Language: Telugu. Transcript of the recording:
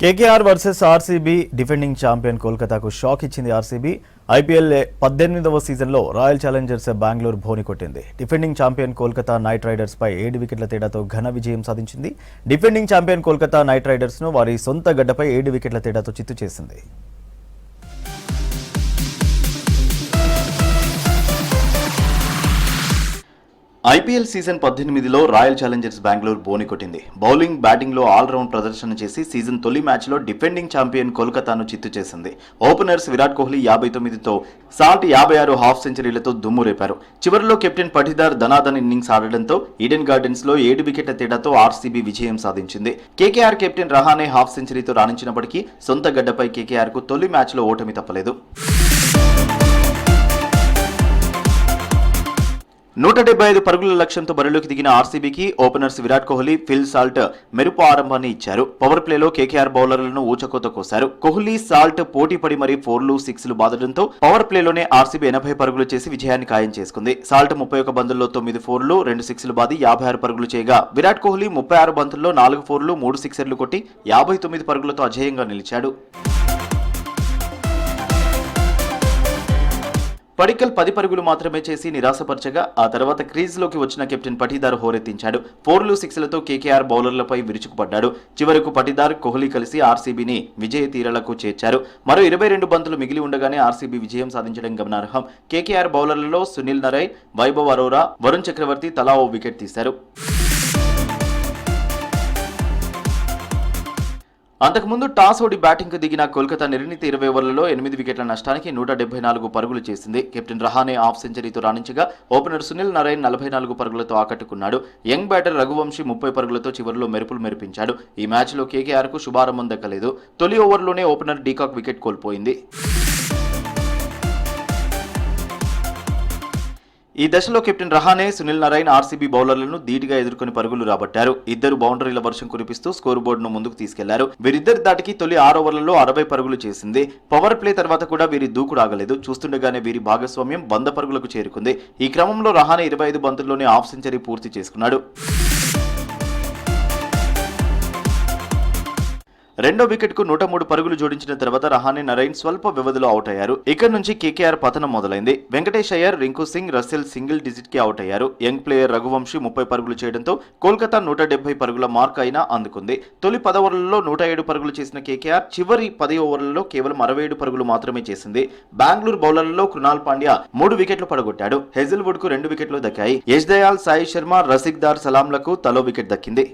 KKR versus RCB defending champion కోల్కతాకు షాక్ ఇచ్చింది ఆర్సీబీ. ఐపీఎల్ 18వ సీజన్లో రాయల్ ఛాలెంజర్స్ బెంగళూరు బోని కొట్టింది. Defending champion Kolkata knight riders పై 7 వికెట్ల తేడాతో ఘన విజయం సాధించింది. Defending champion Kolkata knight riders ను వారి సొంత గడ్డపై 7 వికెట్ల తేడాతో చిత్తు చేసింది. ఐపీఎల్ సీజన్ 18లో రాయల్ ఛాలెంజర్స్ బెంగళూరు బోని కొట్టింది. బౌలింగ్, బ్యాటింగ్లో ఆల్రౌండ్ ప్రదర్శన చేసి సీజన్ తొలి మ్యాచ్లో డిఫెండింగ్ ఛాంపియన్ కోల్కతాను చిత్తు చేసింది. ఓపెనర్స్ విరాట్ కోహ్లీ 59తో, సాల్ట్ 56 హాఫ్ సెంచరీలతో దుమ్ము రేపారు. చివరిలో కెప్టెన్ పటిదార్ ధనాధన్ ఇన్నింగ్స్ ఆడడంతో ఈడెన్ గార్డెన్స్ లో 7 వికెట్ల తేడాతో ఆర్సీబీ విజయం సాధించింది. కేకేఆర్ కెప్టెన్ రహానే హాఫ్ సెంచరీతో రాణించినప్పటికీ సొంత గడ్డపై కేకేఆర్ కు తొలి మ్యాచ్లో ఓటమి తప్పలేదు. 175 పరుగుల లక్ష్యంతో బరిలోకి దిగిన ఆర్సీబీకి openers Virat Kohli, Phil Salt మెరుపు ఆరంభాన్ని ఇచ్చారు. పవర్ ప్లేలో కేకేఆర్ బౌలర్లను ఊచకోత కోశారు. కోహ్లీ, సాల్ట్ పోటీపడి మరీ 4లు, 6లు బాదడంతో పవర్ ప్లేలోనే ఆర్సీబీ 80 పరుగులు చేసి విజయాన్ని ఖాయం చేసుకుంది. సాల్ట్ 31 బంతుల్లో 9 4లు, 2 6లు బాది 56 పరుగులు చేయగా, విరాట్ కోహ్లీ 36 బంతుల్లో 4 4లు, 3 సిక్సర్లు కొట్టి 59 పరుగులతో అజేయంగా నిలిచాడు. పడిక్కల్ 10 పరుగులు మాత్రమే చేసి నిరాశపరచగా, ఆ తర్వాత క్రీజ్లోకి వచ్చిన కెప్టెన్ పటిదార్ హోరెత్తించాడు. 4లు, 6లతో కేకేఆర్ బౌలర్లపై విరుచుకుపడ్డాడు. చివరకు పటిదార్, కోహ్లీ కలిసి ఆర్సీబీని విజయ తీరాలకు చేర్చారు. మరో 22 బంతులు మిగిలి ఉండగానే ఆర్సీబీ విజయం సాధించడం గమనార్హం. కేకేఆర్ బౌలర్లలో సునీల్ నరైన్, వైభవ్ అరోరా, వరుణ్ చక్రవర్తి తలా ఓ వికెట్ తీశారు. అంతకుముందు టాస్ ఓడి బ్యాటింగ్ కు దిగిన కోల్కతా నిర్ణీత 20 ఓవర్లలో 8 వికెట్ల నష్టానికి 174 పరుగులు చేసింది. కెప్టెన్ రహానే హాఫ్ సెంచరీతో రాణించగా, ఓపెనర్ సునీల్ నరైన్ 44 పరుగులతో ఆకట్టుకున్నాడు. యంగ్ బ్యాటర్ రఘువంశీ 30 పరుగులతో చివరిలో మెరుపులు మెరిపించాడు. ఈ మ్యాచ్లో కేకేఆర్ కు శుభారంభం దక్కలేదు. తొలి ఓవర్లోనే ఓపెనర్ డీకాక్ వికెట్ కోల్పోయింది. ఈ దశలో కెప్టెన్ రహానే, సునీల్ నరైన్ ఆర్సీబీ బౌలర్లను ధీటుగా ఎదుర్కొని పరుగులు రాబట్టారు. ఇద్దరు బౌండరీల వర్షం కురిపిస్తూ స్కోర్ బోర్డును ముందుకు తీసుకెళ్లారు. వీరిద్దరి దాటికి తొలి 6 ఓవర్లలో 60 పరుగులు చేసింది. పవర్ ప్లే తర్వాత కూడా వీరి దూకుడు ఆగలేదు. చూస్తుండగానే వీరి భాగస్వామ్యం 100 పరుగులకు చేరుకుంది. ఈ క్రమంలో రహానే 25 బంతుల్లోనే హాఫ్ సెంచరీ పూర్తి చేసుకున్నాడు. రెండో వికెట్ కు 103 పరుగులు జోడించిన తర్వాత రహానే, నరైన్ స్వల్ప వ్యవధిలో అవుట్ అయ్యారు. ఇక్కడ నుంచి కేకేఆర్ పతనం మొదలైంది. Venkatesh Iyer, Rinku Singh, Russell single digit కి అవుట్ అయ్యారు. యంగ్ ప్లేయర్ రఘువంశీ 30 పరుగులు చేయడంతో కోల్కతా 170 పరుగుల మార్క్ అయినా అందుకుంది. తొలి 10 ఓవర్లలో 107 పరుగులు చేసిన కేకేఆర్ చివరి 10 ఓవర్లలో కేవలం 67 పరుగులు మాత్రమే చేసింది. బెంగళూరు బౌలర్లలో కృణాల్ పాండ్యా 3 వికెట్లు పడగొట్టాడు. హెజిల్వుడ్ కు 2 వికెట్లు దక్కాయి. యష్ దయాల్, సాయి శర్మ, రసిక్ దార్ సలాంలకు తలో వికెట్ దక్కింది.